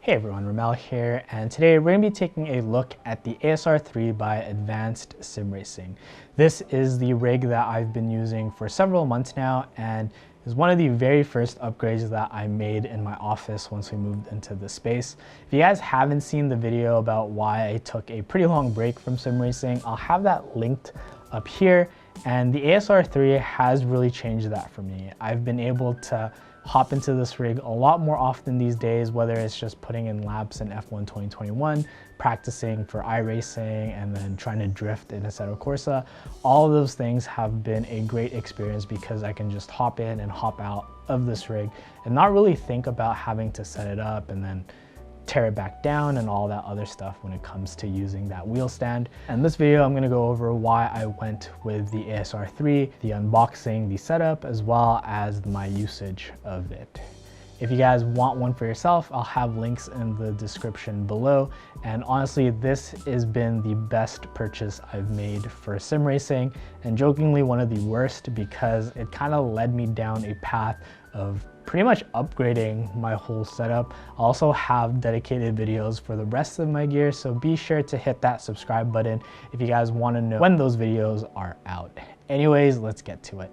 Hey everyone, Romel here, and today we're going to be taking a look at the ASR3 by Advanced Sim Racing. This is the rig that I've been using for several months now, and is one of the very first upgrades that I made in my office once we moved into the space. If you guys haven't seen the video about why I took a pretty long break from sim racing, I'll have that linked up here, and the ASR3 has really changed that for me. I've been able to hop into this rig a lot more often these days, whether it's just putting in laps in F1 2021, practicing for iRacing, and then trying to drift in Assetto Corsa. All of those things have been a great experience because I can just hop in and hop out of this rig and not really think about having to set it up and then tear it back down and all that other stuff when it comes to using that wheel stand. And this video, I'm gonna go over why I went with the ASR3, the unboxing, the setup, as well as my usage of it. If you guys want one for yourself, I'll have links in the description below. And honestly, this has been the best purchase I've made for sim racing, and jokingly one of the worst because it kind of led me down a path of pretty much upgrading my whole setup. I also have dedicated videos for the rest of my gear, so be sure to hit that subscribe button if you guys want to know when those videos are out. Anyways, let's get to it.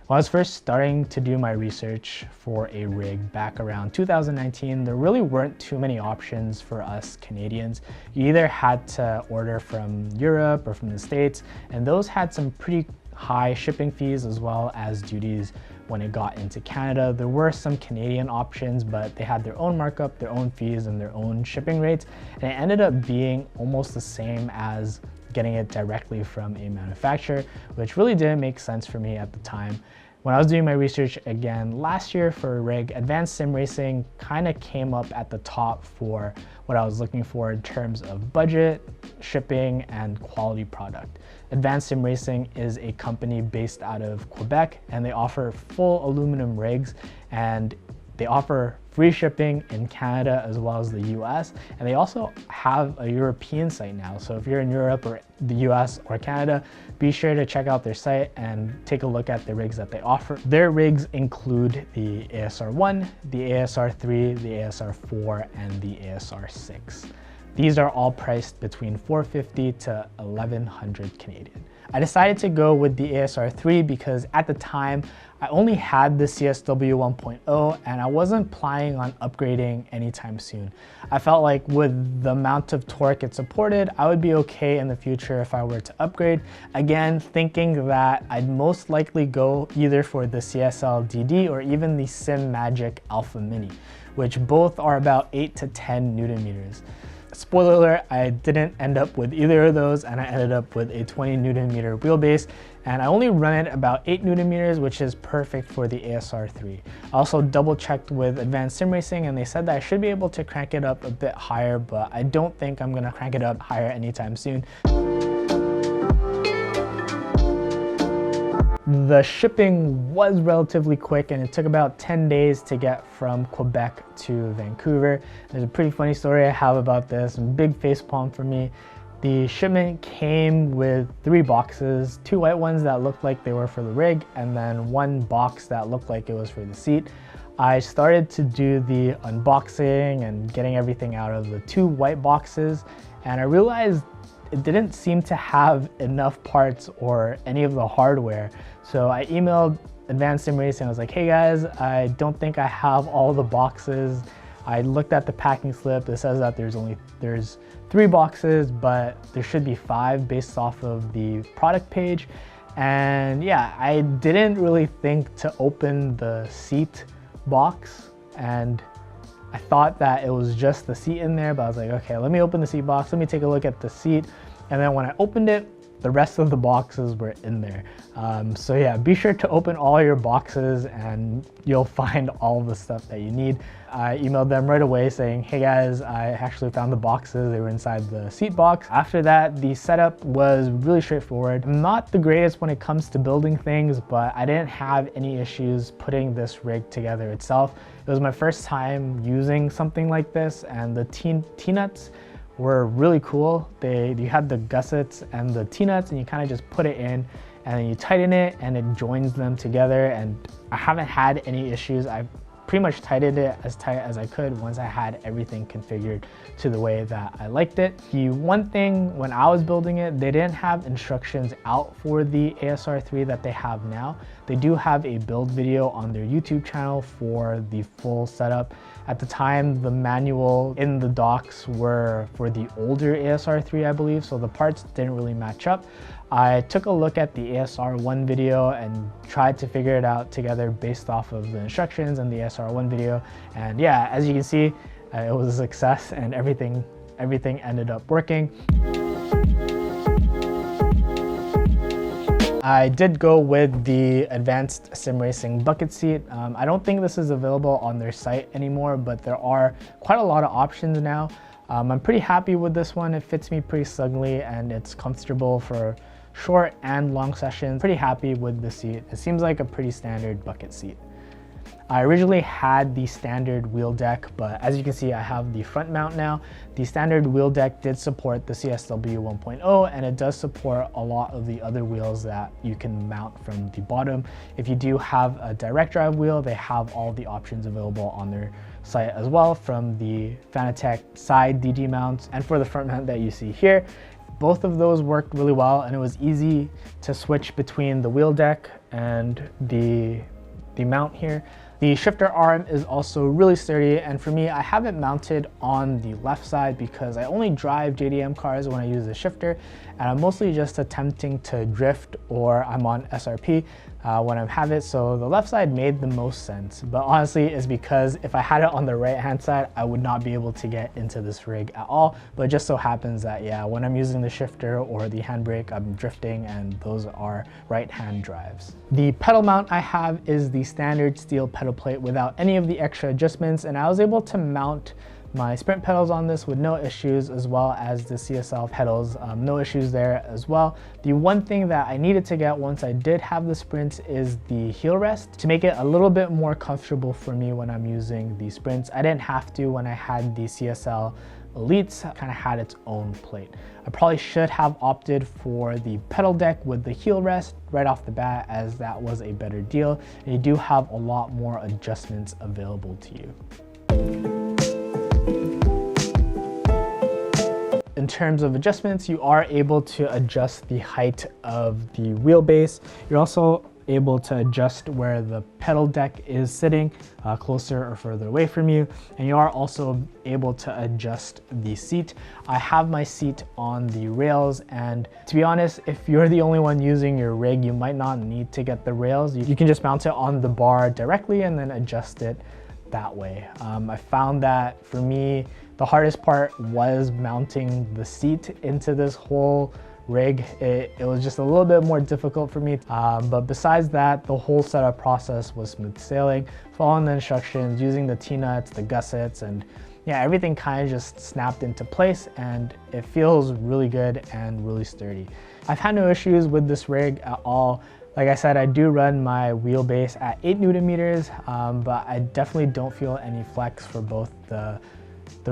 When I was first starting to do my research for a rig back around 2019, there really weren't too many options for us Canadians. You either had to order from Europe or from the States, and those had some pretty high shipping fees as well as duties when it got into Canada. There were some Canadian options, but they had their own markup, their own fees, and their own shipping rates, and it ended up being almost the same as getting it directly from a manufacturer, which really didn't make sense for me at the time. When I was doing my research again last year for a rig, Advanced Sim Racing kind of came up at the top for what I was looking for in terms of budget, shipping, and quality product. Advanced Sim Racing is a company based out of Quebec, and they offer full aluminum rigs, and they offer free shipping in Canada as well as the US, and they also have a European site now. So if you're in Europe or the US or Canada, be sure to check out their site and take a look at the rigs that they offer. Their rigs include the ASR1, the ASR3, the ASR4, and the ASR6. These are all priced between $450 to $1,100 Canadian. I decided to go with the ASR3 because at the time, I only had the CSW 1.0 and I wasn't planning on upgrading anytime soon. I felt like with the amount of torque it supported, I would be okay in the future if I were to upgrade. Again, thinking that I'd most likely go either for the CSL DD or even the Sim Magic Alpha Mini, which both are about 8 to 10 Newton meters. Spoiler alert, I didn't end up with either of those, and I ended up with a 20 Newton meter wheelbase, and I only run it about 8 Newton meters, which is perfect for the ASR3. I also double checked with Advanced Sim Racing, and they said that I should be able to crank it up a bit higher, but I don't think I'm gonna crank it up higher anytime soon. The shipping was relatively quick, and it took about 10 days to get from Quebec to Vancouver. There's a pretty funny story I have about this, and big facepalm for me. The shipment came with 3 boxes, 2 white ones that looked like they were for the rig, and then 1 box that looked like it was for the seat. I started to do the unboxing and getting everything out of the 2 white boxes, and I realized it didn't seem to have enough parts or any of the hardware. So I emailed Advanced Sim Racing. I was like, hey guys, I don't think I have all the boxes. I looked at the packing slip. It says that there's 3 boxes, but there should be 5 based off of the product page. And yeah, I didn't really think to open the seat box, and I thought that it was just the seat in there, but I was like, okay, let me open the seat box, let me take a look at the seat. And then when I opened it, the rest of the boxes were in there. So yeah, be sure to open all your boxes and you'll find all the stuff that you need. I emailed them right away saying, hey guys, I actually found the boxes. They were inside the seat box. After that, the setup was really straightforward. I'm not the greatest when it comes to building things, but I didn't have any issues putting this rig together itself. It was my first time using something like this, and the T-nuts were really cool. You had the gussets and the T-nuts, and you kind of just put it in and then you tighten it and it joins them together, and I haven't had any issues. I've pretty much tightened it as tight as I could once I had everything configured to the way that I liked it. The one thing when I was building it, they didn't have instructions out for the ASR3 that they have now. They do have a build video on their YouTube channel for the full setup. At the time, the manual in the docs were for the older ASR3, I believe, so the parts didn't really match up. I took a look at the ASR1 video and tried to figure it out together based off of the instructions and the ASR1 video. And yeah, as you can see, it was a success and everything ended up working. I did go with the advanced SimRacing bucket seat. I don't think this is available on their site anymore, but there are quite a lot of options now. I'm pretty happy with this one. It fits me pretty snugly and it's comfortable for short and long sessions. Pretty happy with the seat. It seems like a pretty standard bucket seat. I originally had the standard wheel deck, but as you can see, I have the front mount now. The standard wheel deck did support the CSW 1.0, and it does support a lot of the other wheels that you can mount from the bottom. If you do have a direct drive wheel, they have all the options available on their site as well, from the Fanatec side DD mounts and for the front mount that you see here. Both of those worked really well, and it was easy to switch between the wheel deck and the mount here. The shifter arm is also really sturdy, and for me, I have it mounted on the left side because I only drive JDM cars when I use the shifter, and I'm mostly just attempting to drift or I'm on SRP when I have it, so the left side made the most sense. But honestly, it's because if I had it on the right hand side, I would not be able to get into this rig at all. But it just so happens that, yeah, when I'm using the shifter or the handbrake, I'm drifting, and those are right hand drives. The pedal mount I have is the standard steel pedal plate without any of the extra adjustments, and I was able to mount my sprint pedals on this with no issues, as well as the CSL pedals, no issues there as well. The one thing that I needed to get once I did have the sprints is the heel rest to make it a little bit more comfortable for me when I'm using the sprints. I didn't have to when I had the CSL Elites. Kind of had its own plate. I probably should have opted for the pedal deck with the heel rest right off the bat, as that was a better deal, and you do have a lot more adjustments available to you. In terms of adjustments, you are able to adjust the height of the wheelbase. You're also able to adjust where the pedal deck is sitting, closer or further away from you. And you are also able to adjust the seat. I have my seat on the rails, and to be honest, if you're the only one using your rig, you might not need to get the rails. You can just mount it on the bar directly and then adjust it that way. I found that for me, the hardest part was mounting the seat into this whole rig. It was just a little bit more difficult for me. But besides that, the whole setup process was smooth sailing, following the instructions, using the T-nuts, the gussets, and yeah, everything kind of just snapped into place, and it feels really good and really sturdy. I've had no issues with this rig at all. Like I said, I do run my wheelbase at 8 Newton meters, but I definitely don't feel any flex for both the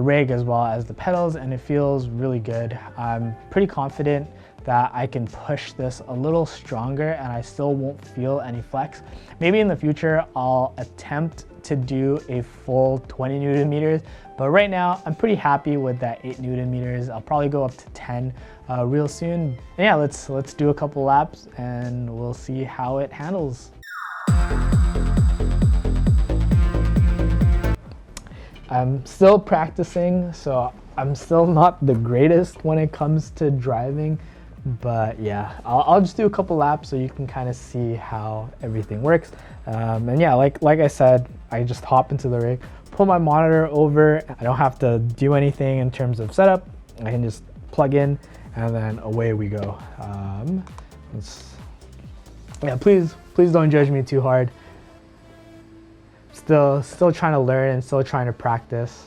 rig as well as the pedals, and it feels really good. I'm pretty confident that I can push this a little stronger and I still won't feel any flex. Maybe in the future I'll attempt to do a full 20 Newton meters, but right now I'm pretty happy with that 8 Newton meters. I'll probably go up to 10 real soon. And yeah, let's do a couple laps and we'll see how it handles. I'm still practicing, so I'm still not the greatest when it comes to driving, but yeah, I'll just do a couple laps so you can kind of see how everything works. And yeah, like I said, I just hop into the rig, pull my monitor over. I don't have to do anything in terms of setup. I can just plug in and then away we go. Yeah, please don't judge me too hard. Still trying to learn and still trying to practice.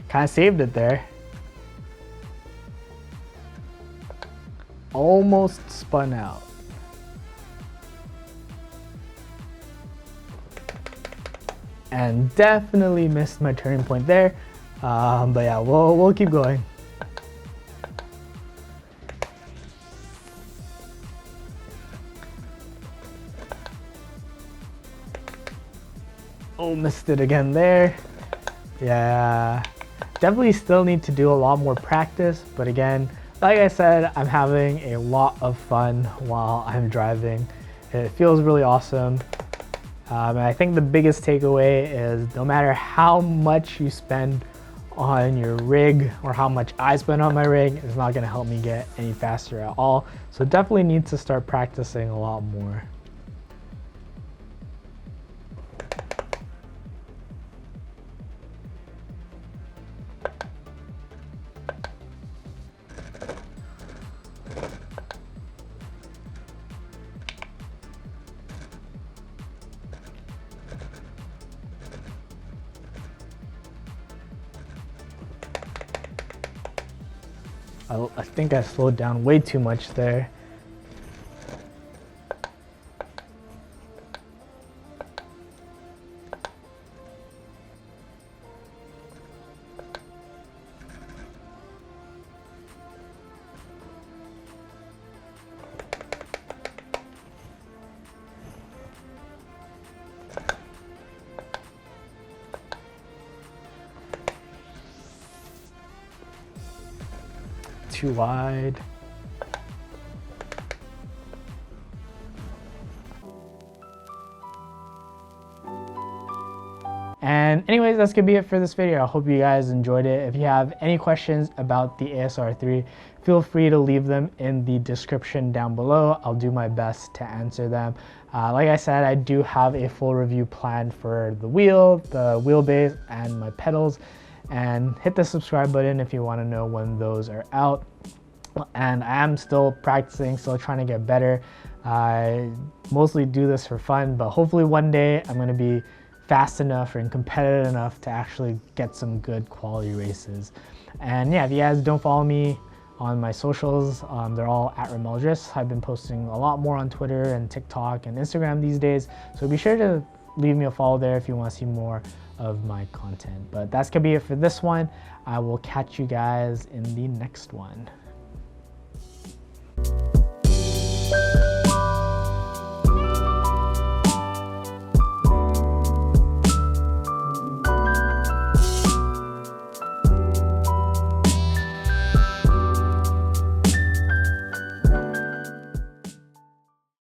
Kind of saved it there. Almost spun out. And definitely missed my turning point there. But yeah, we'll keep going. Oh, missed it again there. Yeah, definitely still need to do a lot more practice. But again, like I said, I'm having a lot of fun while I'm driving. It feels really awesome. And I think the biggest takeaway is no matter how much you spend on your rig or how much I spend on my rig, it's not gonna help me get any faster at all. So definitely need to start practicing a lot more. I think I slowed down way too much there. Too wide. And anyways, that's gonna be it for this video. I hope you guys enjoyed it. If you have any questions about the ASR3, feel free to leave them in the description down below. I'll do my best to answer them. Like I said, I do have a full review planned for the wheel, the wheelbase, and my pedals. And hit the subscribe button if you want to know when those are out. And I am still practicing, still trying to get better. I mostly do this for fun, but hopefully one day I'm going to be fast enough and competitive enough to actually get some good quality races. And yeah, if you guys don't follow me on my socials, they're all at ROMELDRIS. I've been posting a lot more on Twitter and TikTok and Instagram these days, so be sure to leave me a follow there if you want to see more of my content. But that's gonna be it for this one. I will catch you guys in the next one.